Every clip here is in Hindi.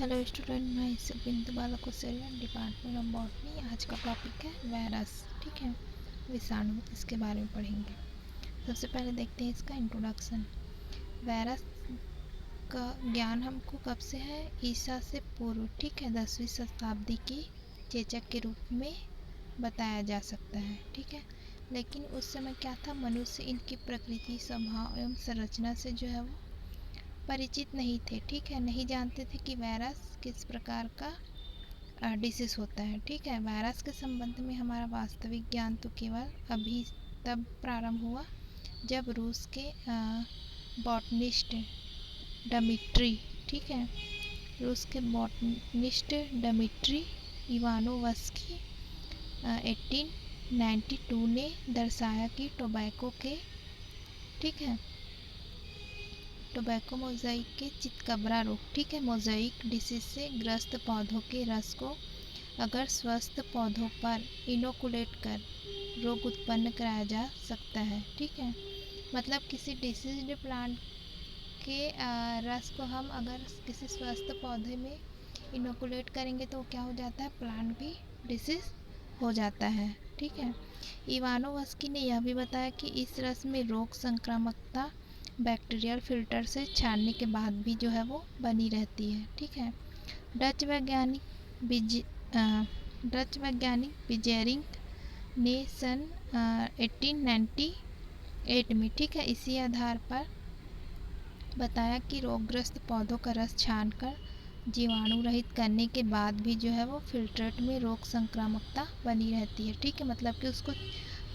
हेलो स्टूडेंट, मैं इससे बिंदु बाला कुशेरिया, डिपार्टमेंट ऑफ बॉटनी। आज का टॉपिक है वायरस। ठीक है, विषाणु, इसके बारे में पढ़ेंगे। सबसे पहले देखते हैं इसका इंट्रोडक्शन। वायरस का ज्ञान हमको कब से है? ईसा से पूर्व, ठीक है, 10वीं शताब्दी की चेचक के रूप में बताया जा सकता है। ठीक है, लेकिन उस समय क्या था, मनुष्य इनकी प्रकृति, स्वभाव एवं संरचना से जो है वो परिचित नहीं थे। ठीक है, नहीं जानते थे कि वायरस किस प्रकार का डिसीज होता है। ठीक है, वायरस के संबंध में हमारा वास्तविक ज्ञान तो केवल अभी तब प्रारंभ हुआ जब रूस के बॉटनिस्ट डमिट्री, ठीक है, रूस के बॉटनिस्ट डमिट्री इवानोवस्की 1892 ने दर्शाया कि टोबैको मोज़ाइक के चितकबरा रोग, ठीक है, मोज़ाइक डिसीज से ग्रस्त पौधों के रस को अगर स्वस्थ पौधों पर इनोकुलेट कर रोग उत्पन्न कराया जा सकता है। ठीक है, मतलब किसी डिसीज्ड प्लांट के रस को हम अगर किसी स्वस्थ पौधे में इनोकुलेट करेंगे तो क्या हो जाता है, प्लांट भी डिसीज हो जाता है। ठीक है, इवानोवस्की ने यह भी बताया कि इस रस में रोग संक्रामकता बैक्टीरियल फिल्टर से छानने के बाद भी जो है वो बनी रहती है। ठीक है, डच वैज्ञानिक बिजेरिंग ने सन 1898 में, ठीक है, इसी आधार पर बताया कि रोगग्रस्त पौधों का रस छानकर जीवाणु रहित करने के बाद भी जो है वो फिल्ट्रेट में रोग संक्रामकता बनी रहती है। ठीक है, मतलब कि उसको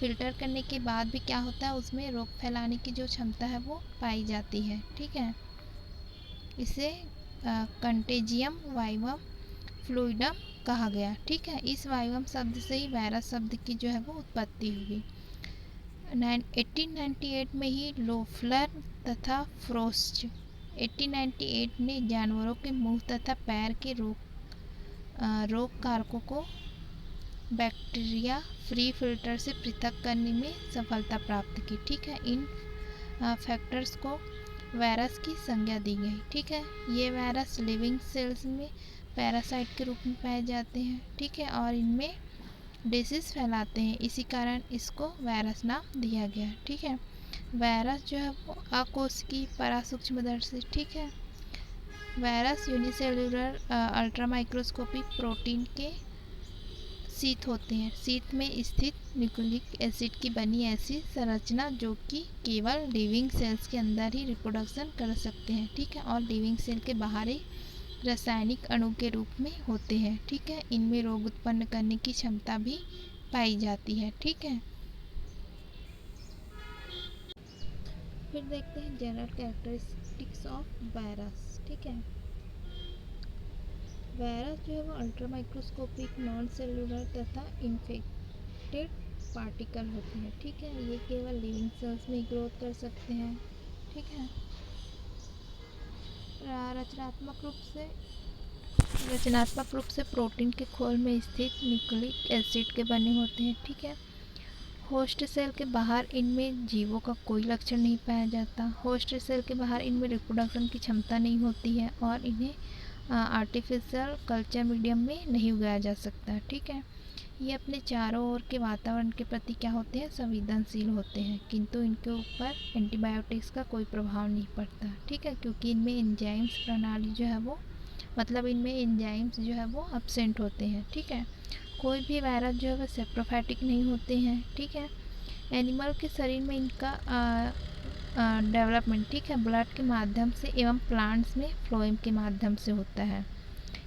फिल्टर करने के बाद भी क्या होता है, उसमें रोग फैलाने की जो क्षमता है वो पाई जाती है। ठीक है, इसे कंटेजियम वाइवम फ्लूइडम कहा गया। ठीक है, इस वाइवम शब्द से ही वायरस शब्द की जो है वो उत्पत्ति हुई। 1898 में ही लोफलर तथा फ्रोस्ट 1898 ने जानवरों के मुंह तथा पैर के रोग कारकों को बैक्टीरिया फ्री फिल्टर से पृथक करने में सफलता प्राप्त की। ठीक है, इन फैक्टर्स को वायरस की संज्ञा दी गई। ठीक है, ये वायरस लिविंग सेल्स में पैरासाइट के रूप में पाए जाते हैं। ठीक है, और इनमें डिसीज फैलाते हैं, इसी कारण इसको वायरस नाम दिया गया। ठीक है, वायरस जो है वो अकोशिकीय परासूक्ष्मदर्शी, ठीक है, virus unicellular ultra microscopic protein के शीत होते हैं। शीत में स्थित न्यूक्लिक एसिड की बनी ऐसी संरचना जो कि केवल लिविंग सेल्स के अंदर ही रिप्रोडक्शन कर सकते हैं। ठीक है, और लिविंग सेल के बाहर ही रासायनिक अणु के रूप में होते हैं। ठीक है, इनमें रोग उत्पन्न करने की क्षमता भी पाई जाती है। ठीक है, फिर देखते हैं जनरल कैरेक्टरिस्टिक्स ऑफ वायरस। ठीक है, वायरस जो है वो अल्ट्रा माइक्रोस्कोपिक, नॉन सेलुलर तथा इन्फेक्टेड पार्टिकल होते हैं। ठीक है, ये केवल लिविंग सेल्स में ग्रोथ कर सकते हैं। ठीक है, रचनात्मक रूप से प्रोटीन के खोल में स्थित न्यूक्लिक एसिड के बने होते हैं। ठीक है, होस्ट सेल के बाहर इनमें जीवों का कोई लक्षण नहीं पाया जाता। होस्ट सेल के बाहर इनमें रिप्रोडक्शन की क्षमता नहीं होती है और इन्हें आर्टिफिशियल कल्चर मीडियम में नहीं उगाया जा सकता। ठीक है, ये अपने चारों ओर के वातावरण के प्रति क्या होते हैं, संवेदनशील होते हैं, किंतु इनके ऊपर एंटीबायोटिक्स का कोई प्रभाव नहीं पड़ता। ठीक है, क्योंकि इनमें एंजाइम्स प्रणाली जो है वो, मतलब इनमें एंजाइम्स जो है वो एब्सेंट होते हैं। ठीक है, कोई भी वायरस जो है वो सेप्रोफाइटिक नहीं होते हैं। ठीक है, एनिमल के शरीर में इनका डेवलपमेंट, ठीक है, ब्लड के माध्यम से एवं प्लांट्स में फ्लोएम के माध्यम से होता है।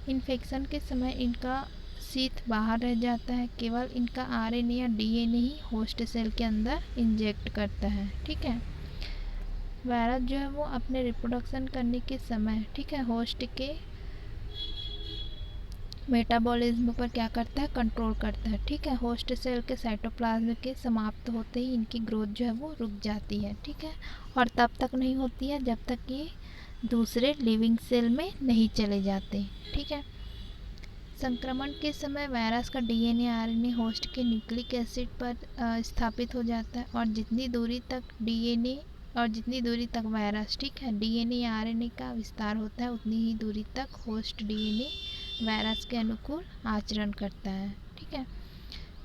इन्फेक्शन के समय इनका शीत बाहर रह जाता है, केवल इनका आरएनए या डीएनए ही होस्ट सेल के अंदर इंजेक्ट करता है। ठीक है, वायरस जो है वो अपने रिप्रोडक्शन करने के समय, ठीक है, होस्ट के मेटाबॉलिज्म पर क्या करता है, कंट्रोल करता है। ठीक है, होस्ट सेल के साइटोप्लाज्म के समाप्त होते ही इनकी ग्रोथ जो है वो रुक जाती है। ठीक है, और तब तक नहीं होती है जब तक ये दूसरे लिविंग सेल में नहीं चले जाते। ठीक है, संक्रमण के समय वायरस का डीएनए आरएनए होस्ट के न्यूक्लिक एसिड पर स्थापित हो जाता है और जितनी दूरी तक डीएनए और जितनी दूरी तक वायरस, ठीक है, डीएनए या आरएनए का विस्तार होता है उतनी ही दूरी तक होस्ट डीएनए वायरस के अनुकूल आचरण करता है, ठीक है।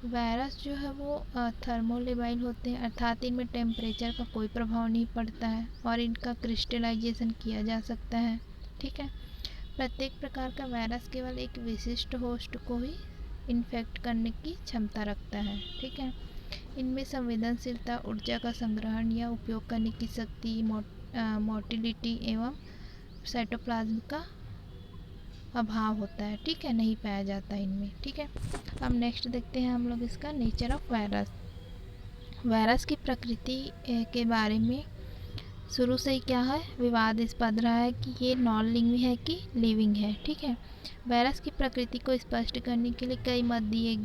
वायरस जो है वो थर्मोलेबाइल होते हैं, अर्थात इनमें टेम्परेचर का कोई प्रभाव नहीं पड़ता है और इनका क्रिस्टलाइजेशन किया जा सकता है, ठीक है। प्रत्येक प्रकार का वायरस केवल एक विशिष्ट होस्ट को ही इन्फेक्ट करने की क्षमता रखता है, ठीक है। इनमें संवेदनशीलता, ऊर्जा का संग्रहण या उपयोग करने की शक्ति, मोटिलिटी एवं साइटोप्लाज्म का अभाव होता है, ठीक है, नहीं पाया जाता इनमें, ठीक है। अब नेक्स्ट देखते हैं हम लोग इसका नेचर ऑफ वायरस। वायरस की प्रकृति के बारे में शुरू से ही क्या है, विवादास्पद रहा है कि ये नॉन लिविंग है कि लिविंग है, ठीक है। वायरस की प्रकृति को स्पष्ट करने के लिए कई मत दिए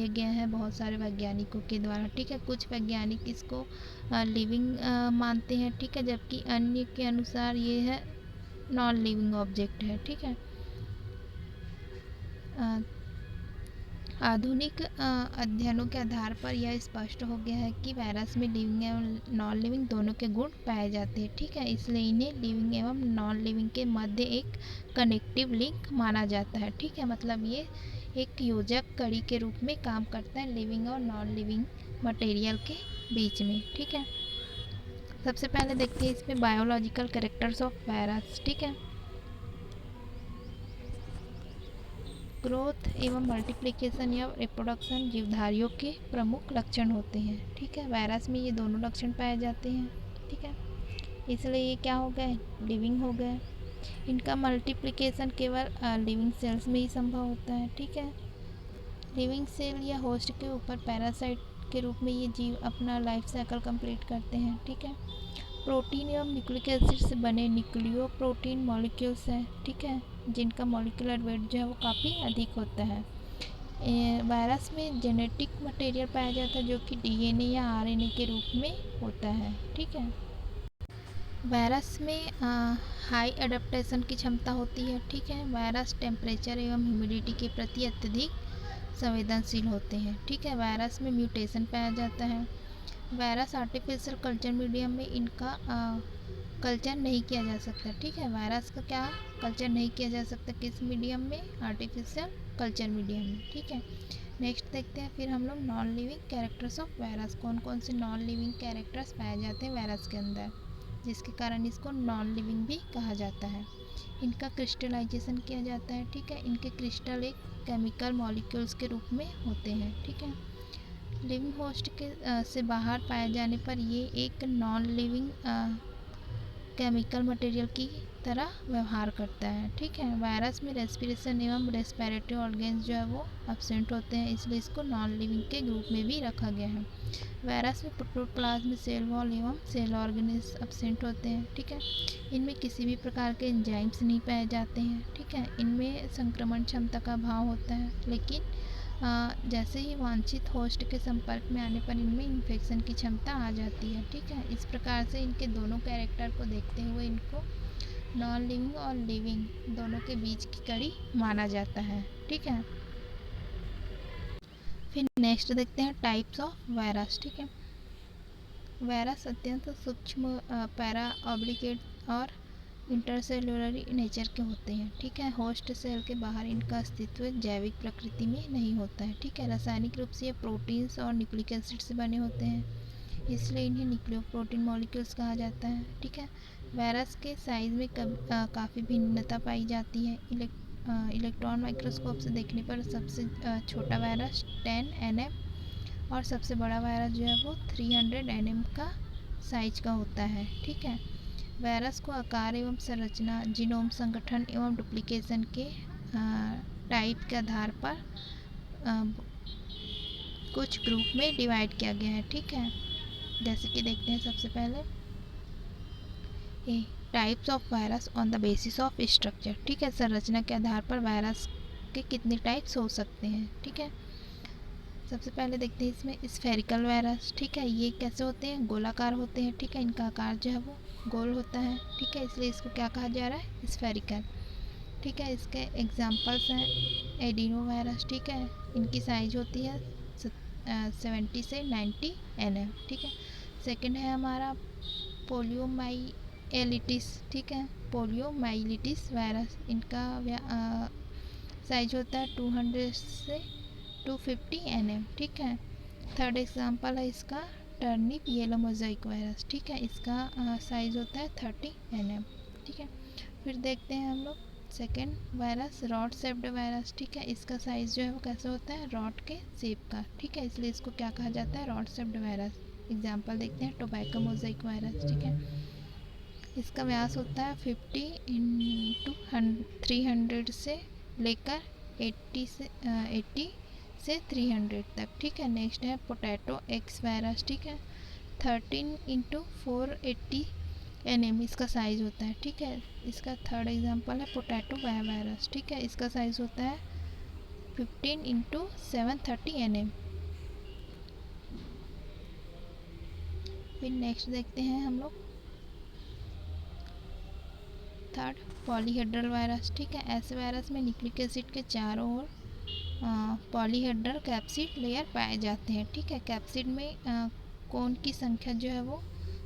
गए हैं बहुत सारे वैज्ञानिकों के द्वारा, ठीक है। कुछ वैज्ञानिक इसको लिविंग मानते हैं, ठीक है, जबकि अन्य के अनुसार ये है नॉन लिविंग ऑब्जेक्ट है, ठीक है। आधुनिक अध्ययनों के आधार पर यह स्पष्ट हो गया है कि वायरस में लिविंग एवं नॉन लिविंग दोनों के गुण पाए जाते हैं, ठीक है। इसलिए इन्हें लिविंग एवं नॉन लिविंग के मध्य एक कनेक्टिव लिंक माना जाता है, ठीक है। मतलब ये एक योजक कड़ी के रूप में काम करता है लिविंग और नॉन लिविंग मटेरियल के बीच में, ठीक है। सबसे पहले देखते हैं इसमें बायोलॉजिकल कैरेक्टर्स ऑफ वायरस, ठीक है। ग्रोथ एवं मल्टीप्लिकेशन या रिप्रोडक्शन जीवधारियों के प्रमुख लक्षण होते हैं, ठीक है। वायरस में ये दोनों लक्षण पाए जाते हैं, ठीक है। इसलिए ये क्या हो गए, लिविंग हो गए। इनका मल्टीप्लिकेशन केवल लिविंग सेल्स में ही संभव होता है, ठीक है। लिविंग सेल या होस्ट के ऊपर पैरासाइट के रूप में ये जीव अपना लाइफ साइकिल कंप्लीट करते हैं, ठीक है। प्रोटीन एवं न्यूक्लिक एसिड से बने न्यूक्लियो प्रोटीन मॉलिक्यूल्स हैं, ठीक है, जिनका मॉलिक्यूलर वेट जो है वो काफ़ी अधिक होता है। वायरस में जेनेटिक मटेरियल पाया जाता है जो कि डीएनए या आरएनए के रूप में होता है, ठीक है। वायरस में हाई अडेप्टेशन की क्षमता होती है, ठीक है। वायरस टेम्परेचर एवं ह्यूमिडिटी के प्रति अत्यधिक संवेदनशील होते हैं, ठीक है। वायरस में म्यूटेशन पाया जाता है। वायरस आर्टिफिशियल कल्चर मीडियम में इनका कल्चर नहीं किया जा सकता, ठीक है। वायरस का क्या कल्चर नहीं किया जा सकता, किस मीडियम में, आर्टिफिशियल कल्चर मीडियम में, ठीक है। नेक्स्ट देखते हैं फिर हम लोग non living characters of virus. कौन कौन से नॉन लिविंग कैरेक्टर्स पाए जाते हैं वायरस के अंदर, जिसके कारण इसको नॉन लिविंग भी कहा जाता है। इनका क्रिस्टलाइजेशन किया जाता है, ठीक है। इनके क्रिस्टल एक केमिकल मॉलिक्यूल्स के रूप में होते हैं, ठीक है। लिविंग होस्ट के से बाहर पाए जाने पर ये एक नॉन लिविंग केमिकल मटेरियल की तरह व्यवहार करता है, ठीक है। वायरस में रेस्पिरेशन एवं रेस्पिरेटरी ऑर्गन्स जो है वो एब्सेंट होते हैं, इसलिए इसको नॉन लिविंग के ग्रुप में भी रखा गया है। वायरस में प्रोटोप्लाज्म, सेल वॉल एवं सेल ऑर्गेनिज एब्सेंट होते हैं, ठीक है। इनमें किसी भी प्रकार के एंजाइम्स नहीं पाए जाते हैं, ठीक है। इनमें संक्रमण क्षमता का अभाव होता है, लेकिन जैसे ही वांछित होस्ट के संपर्क में आने पर इनमें इन्फेक्शन की क्षमता आ जाती है, ठीक है। इस प्रकार से इनके दोनों कैरेक्टर को देखते हुए इनको नॉन लिविंग और लिविंग दोनों के बीच की कड़ी माना जाता है, ठीक है। फिर नेक्स्ट देखते हैं टाइप्स ऑफ वायरस, ठीक है। वायरस अत्यंत सूक्ष्म, पैरा ऑब्लिगेट और इंटरसेलुलरी नेचर के होते हैं, ठीक है। होस्ट सेल के बाहर इनका अस्तित्व जैविक प्रकृति में नहीं होता है, ठीक है। रासायनिक रूप से ये प्रोटीन्स और न्यूक्लिक एसिड से बने होते हैं, इसलिए इन्हें न्यूक्लियोप्रोटीन मॉलिक्यूल्स कहा जाता है, ठीक है। वायरस के साइज़ में काफ़ी भिन्नता पाई जाती है। इलेक्ट्रॉन माइक्रोस्कोप से देखने पर सबसे छोटा वायरस 10 nm और सबसे बड़ा वायरस जो है वो 300 nm का साइज का होता है, ठीक है। वायरस को आकार एवं संरचना, जीनोम संगठन एवं डुप्लीकेशन के टाइप के आधार पर कुछ ग्रुप में डिवाइड किया गया है, ठीक है। जैसे कि देखते हैं सबसे पहले types of virus on the basis of structure, ठीक है। संरचना के आधार पर वायरस के कितने टाइप्स हो सकते हैं, ठीक है। सबसे पहले देखते हैं इसमें स्फेरिकल वायरस, ठीक है। ये कैसे होते हैं, गोलाकार होते हैं, ठीक है। इनका आकार जो है वो गोल होता है, ठीक है, इसलिए इसको क्या कहा जा रहा है, स्फेरिकल, ठीक है। इसके एग्जांपल्स हैं एडिनो वायरस, ठीक है। इनकी साइज होती है 70 से 90 nm, ठीक है। सेकंड है हमारा पोलियोमाइलिटिस, ठीक है, पोलियोमाइलिटिस वायरस। इनका साइज होता है 200 से 250 nm, ठीक है। थर्ड एग्जांपल है इसका टर्निप येलो मोज़ाइक वायरस, ठीक है, इसका साइज होता है 30 nm, ठीक है। फिर देखते हैं हम लोग second virus rod shaped virus, ठीक है, इसका साइज़ जो है वो कैसे होता है, रॉड के शेप का, ठीक है, इसलिए इसको क्या कहा जाता है, रॉड शेप्ड वायरस। एग्जांपल देखते हैं टोबैको मोज़ाइक वायरस, ठीक है, इसका व्यास होता है 50 इंटू 300 से लेकर 80 से 300 तक, ठीक है। नेक्स्ट है पोटैटो एक्स वायरस, ठीक है, 13 इंटू 480 nm इसका साइज़ होता है, ठीक है। इसका थर्ड एग्जांपल है पोटैटो वायरस, ठीक है, इसका साइज़ होता है 15 इंटू 730 nm। फिर नेक्स्ट देखते हैं हम लोग थर्ड पॉलीहेड्रल वायरस, ठीक है, ऐसे वायरस में न्यूक्लिक एसिड के चारों ओर पॉलीहेड्रल कैप्सिड लेयर पाए जाते हैं, ठीक है। कैप्सिड में कोन की संख्या जो है वो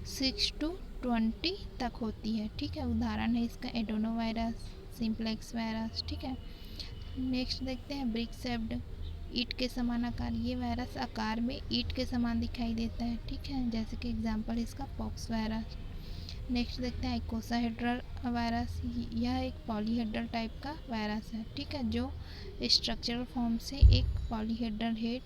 6 to 20 तक होती है, ठीक है। उदाहरण है इसका एडोनो वायरस, सिंप्लेक्स वायरस, ठीक है। नेक्स्ट देखते हैं ब्रिक शेप्ड ईंट के समान आकार। ये वायरस आकार में ईंट के समान दिखाई देता है, ठीक है, जैसे कि एग्जांपल इसका पॉक्स वायरस। नेक्स्ट देखते हैं आइकोसाहेड्रल वायरस। यह एक पॉलीहेड्रल टाइप का वायरस है, ठीक है, जो स्ट्रक्चरल फॉर्म से एक पॉलीहेड्रल हेड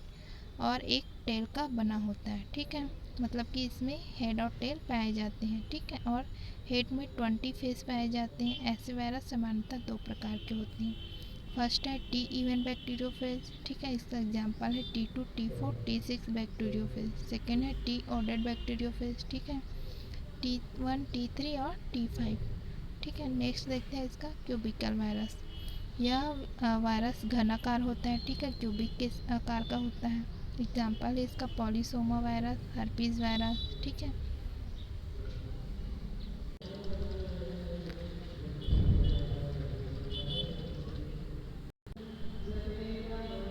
और एक टेल का बना होता है, ठीक है, मतलब कि इसमें हेड और टेल पाए जाते हैं, ठीक है, और हेड में 20 फेस पाए जाते हैं। ऐसे वायरस सामान्यतः 2 प्रकार के होते हैं। फर्स्ट है टी इवन बैक्टीरियोफेज, ठीक है, इसका एग्जांपल है T2 T4 T6 bacteriophage. Second है टी ऑर्डेड बैक्टीरियोफेज, ठीक है, T1 T3 और T5, ठीक है। नेक्स्ट देखते हैं इसका क्यूबिकल वायरस। यह वायरस घनाकार होता है, ठीक है, क्यूबिक के आकार का होता है। एग्जांपल है इसका पॉलीसोमा वायरस, हर्पीज वायरस, ठीक है।